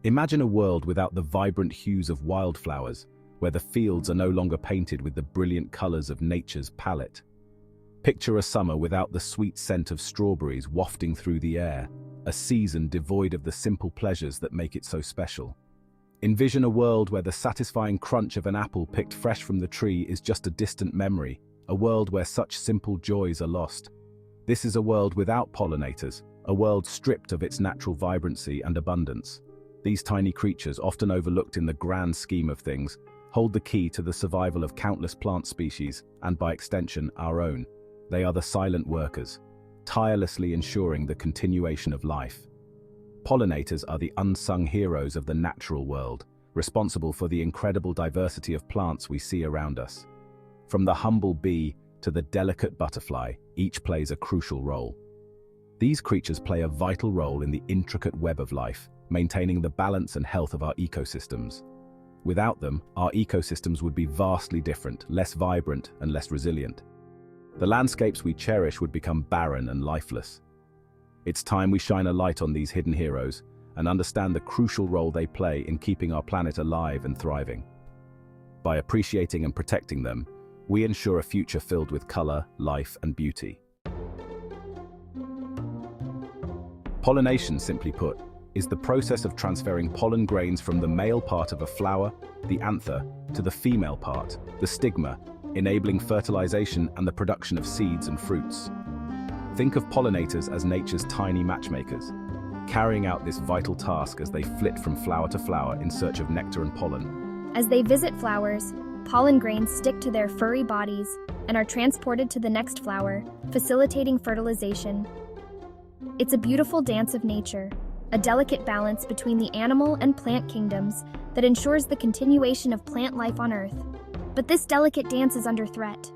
Imagine a world without the vibrant hues of wildflowers, where the fields are no longer painted with the brilliant colors of nature's palette. Picture a summer without the sweet scent of strawberries wafting through the air, a season devoid of the simple pleasures that make it so special. Envision a world where the satisfying crunch of an apple picked fresh from the tree is just a distant memory, a world where such simple joys are lost. This is a world without pollinators, a world stripped of its natural vibrancy and abundance. These tiny creatures, often overlooked in the grand scheme of things, hold the key to the survival of countless plant species, and by extension, our own. They are the silent workers, tirelessly ensuring the continuation of life. Pollinators are the unsung heroes of the natural world, responsible for the incredible diversity of plants we see around us. From the humble bee to the delicate butterfly, each plays a crucial role. These creatures play a vital role in the intricate web of life, maintaining the balance and health of our ecosystems. Without them, our ecosystems would be vastly different, less vibrant and less resilient. The landscapes we cherish would become barren and lifeless. It's time we shine a light on these hidden heroes and understand the crucial role they play in keeping our planet alive and thriving. By appreciating and protecting them, we ensure a future filled with color, life, and beauty. Pollination, simply put, is the process of transferring pollen grains from the male part of a flower, the anther, to the female part, the stigma, enabling fertilization and the production of seeds and fruits. Think of pollinators as nature's tiny matchmakers, carrying out this vital task as they flit from flower to flower in search of nectar and pollen. As they visit flowers, pollen grains stick to their furry bodies and are transported to the next flower, facilitating fertilization. It's a beautiful dance of nature, a delicate balance between the animal and plant kingdoms that ensures the continuation of plant life on Earth. But this delicate dance is under threat.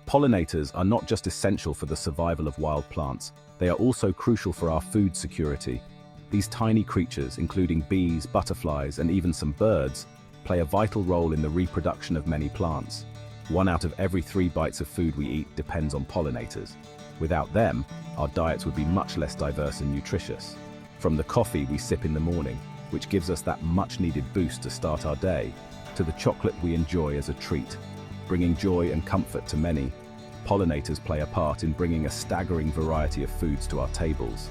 Pollinators are not just essential for the survival of wild plants, they are also crucial for our food security. These tiny creatures, including bees, butterflies, and even some birds, play a vital role in the reproduction of many plants. 1 out of every 3 bites of food we eat depends on pollinators. Without them, our diets would be much less diverse and nutritious. From the coffee we sip in the morning, which gives us that much-needed boost to start our day, to the chocolate we enjoy as a treat, bringing joy and comfort to many, pollinators play a part in bringing a staggering variety of foods to our tables.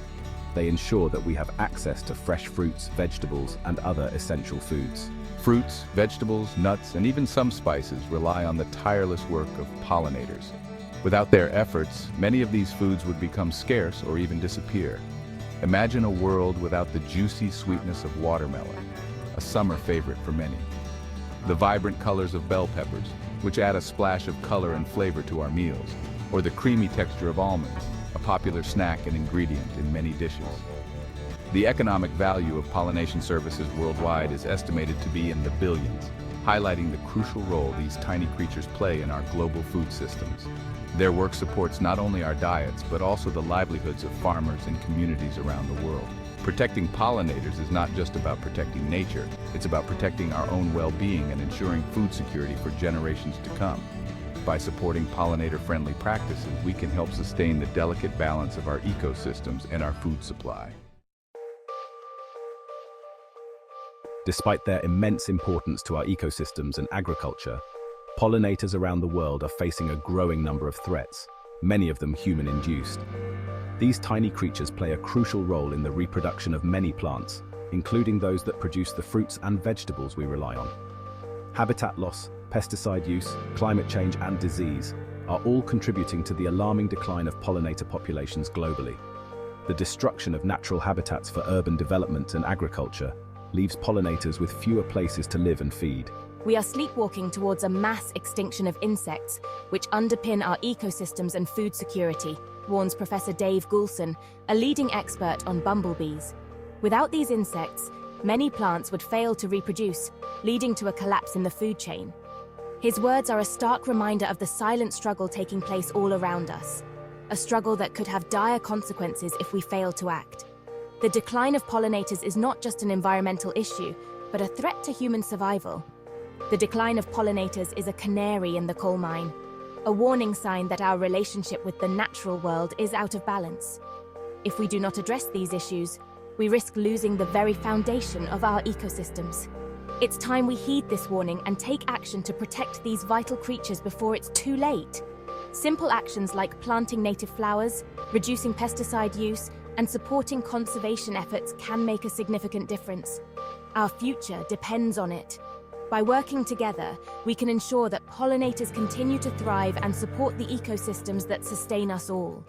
They ensure that we have access to fresh fruits, vegetables, and other essential foods. Fruits, vegetables, nuts, and even some spices rely on the tireless work of pollinators. Without their efforts, many of these foods would become scarce or even disappear. Imagine a world without the juicy sweetness of watermelon, a summer favorite for many. The vibrant colors of bell peppers, which add a splash of color and flavor to our meals, or the creamy texture of almonds, a popular snack and ingredient in many dishes. The economic value of pollination services worldwide is estimated to be in the billions, highlighting the crucial role these tiny creatures play in our global food systems. Their work supports not only our diets, but also the livelihoods of farmers and communities around the world. Protecting pollinators is not just about protecting nature, it's about protecting our own well-being and ensuring food security for generations to come. By supporting pollinator-friendly practices, we can help sustain the delicate balance of our ecosystems and our food supply. Despite their immense importance to our ecosystems and agriculture, pollinators around the world are facing a growing number of threats, many of them human-induced. These tiny creatures play a crucial role in the reproduction of many plants, including those that produce the fruits and vegetables we rely on. Habitat loss, pesticide use, climate change, and disease are all contributing to the alarming decline of pollinator populations globally. The destruction of natural habitats for urban development and agriculture leaves pollinators with fewer places to live and feed. We are sleepwalking towards a mass extinction of insects, which underpin our ecosystems and food security, warns Professor Dave Goulson, a leading expert on bumblebees. Without these insects, many plants would fail to reproduce, leading to a collapse in the food chain. His words are a stark reminder of the silent struggle taking place all around us, a struggle that could have dire consequences if we fail to act. The decline of pollinators is not just an environmental issue, but a threat to human survival. The decline of pollinators is a canary in the coal mine, a warning sign that our relationship with the natural world is out of balance. If we do not address these issues, we risk losing the very foundation of our ecosystems. It's time we heed this warning and take action to protect these vital creatures before it's too late. Simple actions like planting native flowers, reducing pesticide use, and supporting conservation efforts can make a significant difference. Our future depends on it. By working together, we can ensure that pollinators continue to thrive and support the ecosystems that sustain us all.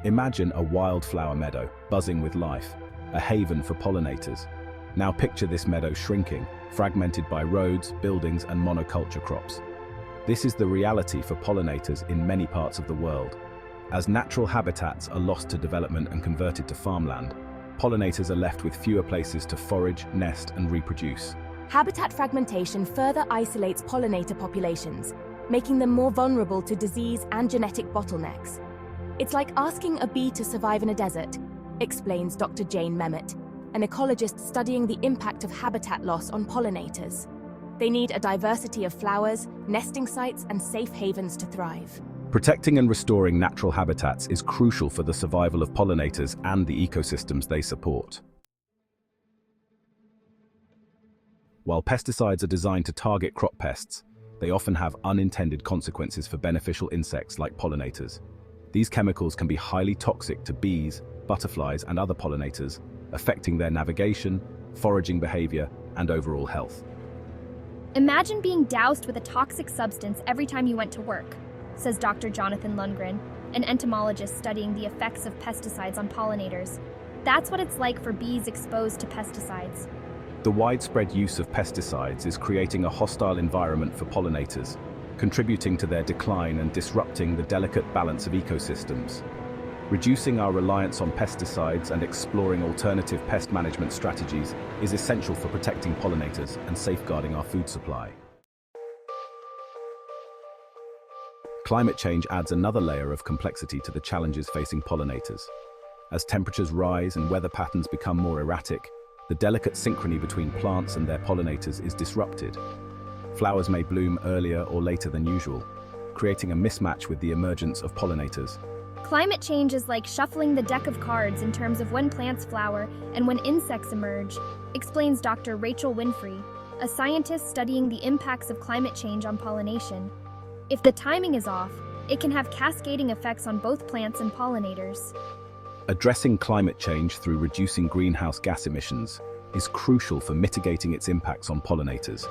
Imagine a wildflower meadow, buzzing with life, a haven for pollinators. Now picture this meadow shrinking, fragmented by roads, buildings, and monoculture crops. This is the reality for pollinators in many parts of the world. As natural habitats are lost to development and converted to farmland, pollinators are left with fewer places to forage, nest, and reproduce. Habitat fragmentation further isolates pollinator populations, making them more vulnerable to disease and genetic bottlenecks. It's like asking a bee to survive in a desert, explains Dr. Jane Memmott, an ecologist studying the impact of habitat loss on pollinators. They need a diversity of flowers, nesting sites, and safe havens to thrive. Protecting and restoring natural habitats is crucial for the survival of pollinators and the ecosystems they support. While pesticides are designed to target crop pests, they often have unintended consequences for beneficial insects like pollinators. These chemicals can be highly toxic to bees, butterflies, and other pollinators, affecting their navigation, foraging behavior, and overall health. Imagine being doused with a toxic substance every time you went to work, says Dr. Jonathan Lundgren, an entomologist studying the effects of pesticides on pollinators. That's what it's like for bees exposed to pesticides. The widespread use of pesticides is creating a hostile environment for pollinators, contributing to their decline and disrupting the delicate balance of ecosystems. Reducing our reliance on pesticides and exploring alternative pest management strategies is essential for protecting pollinators and safeguarding our food supply. Climate change adds another layer of complexity to the challenges facing pollinators. As temperatures rise and weather patterns become more erratic, the delicate synchrony between plants and their pollinators is disrupted. Flowers may bloom earlier or later than usual, creating a mismatch with the emergence of pollinators. Climate change is like shuffling the deck of cards in terms of when plants flower and when insects emerge, explains Dr. Rachel Winfrey, a scientist studying the impacts of climate change on pollination. If the timing is off, it can have cascading effects on both plants and pollinators. Addressing climate change through reducing greenhouse gas emissions is crucial for mitigating its impacts on pollinators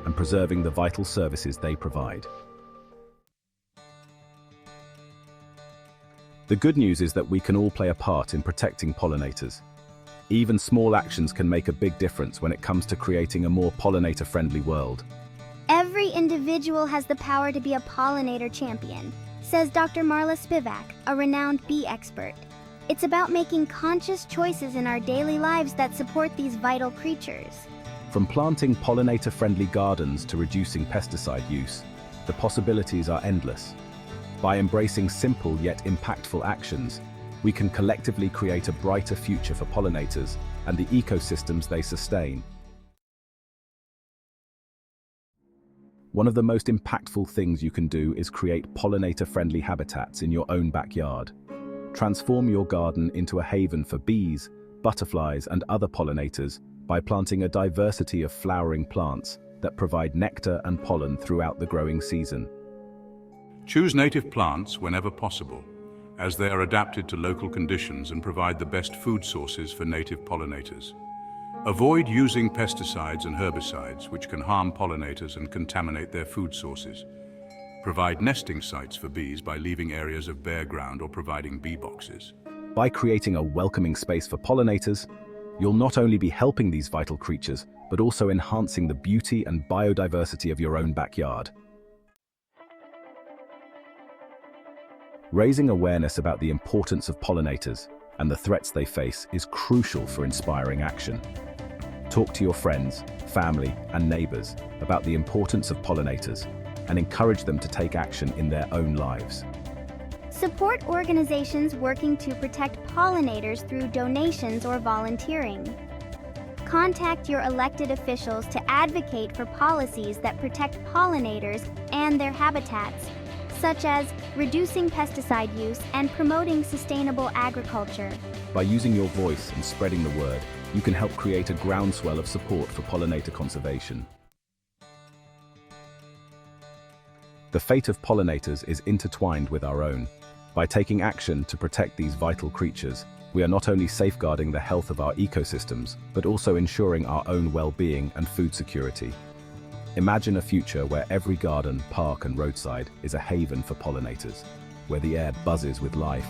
and preserving the vital services they provide. The good news is that we can all play a part in protecting pollinators. Even small actions can make a big difference when it comes to creating a more pollinator-friendly world. Every individual has the power to be a pollinator champion, says Dr. Marla Spivak, a renowned bee expert. It's about making conscious choices in our daily lives that support these vital creatures. From planting pollinator-friendly gardens to reducing pesticide use, the possibilities are endless. By embracing simple yet impactful actions, we can collectively create a brighter future for pollinators and the ecosystems they sustain. One of the most impactful things you can do is create pollinator-friendly habitats in your own backyard. Transform your garden into a haven for bees, butterflies, and other pollinators by planting a diversity of flowering plants that provide nectar and pollen throughout the growing season. Choose native plants whenever possible, as they are adapted to local conditions and provide the best food sources for native pollinators. Avoid using pesticides and herbicides, which can harm pollinators and contaminate their food sources. Provide nesting sites for bees by leaving areas of bare ground or providing bee boxes. By creating a welcoming space for pollinators, you'll not only be helping these vital creatures, but also enhancing the beauty and biodiversity of your own backyard. Raising awareness about the importance of pollinators and the threats they face is crucial for inspiring action. Talk to your friends, family, and neighbors about the importance of pollinators and encourage them to take action in their own lives. Support organizations working to protect pollinators through donations or volunteering. Contact your elected officials to advocate for policies that protect pollinators and their habitats, such as reducing pesticide use and promoting sustainable agriculture. By using your voice and spreading the word, you can help create a groundswell of support for pollinator conservation. The fate of pollinators is intertwined with our own. By taking action to protect these vital creatures, we are not only safeguarding the health of our ecosystems, but also ensuring our own well-being and food security. Imagine a future where every garden, park, and roadside is a haven for pollinators, where the air buzzes with life,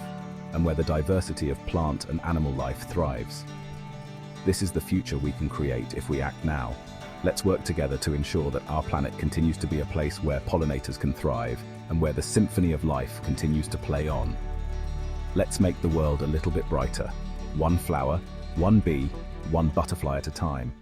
and where the diversity of plant and animal life thrives. This is the future we can create if we act now. Let's work together to ensure that our planet continues to be a place where pollinators can thrive and where the symphony of life continues to play on. Let's make the world a little bit brighter. One flower, one bee, one butterfly at a time.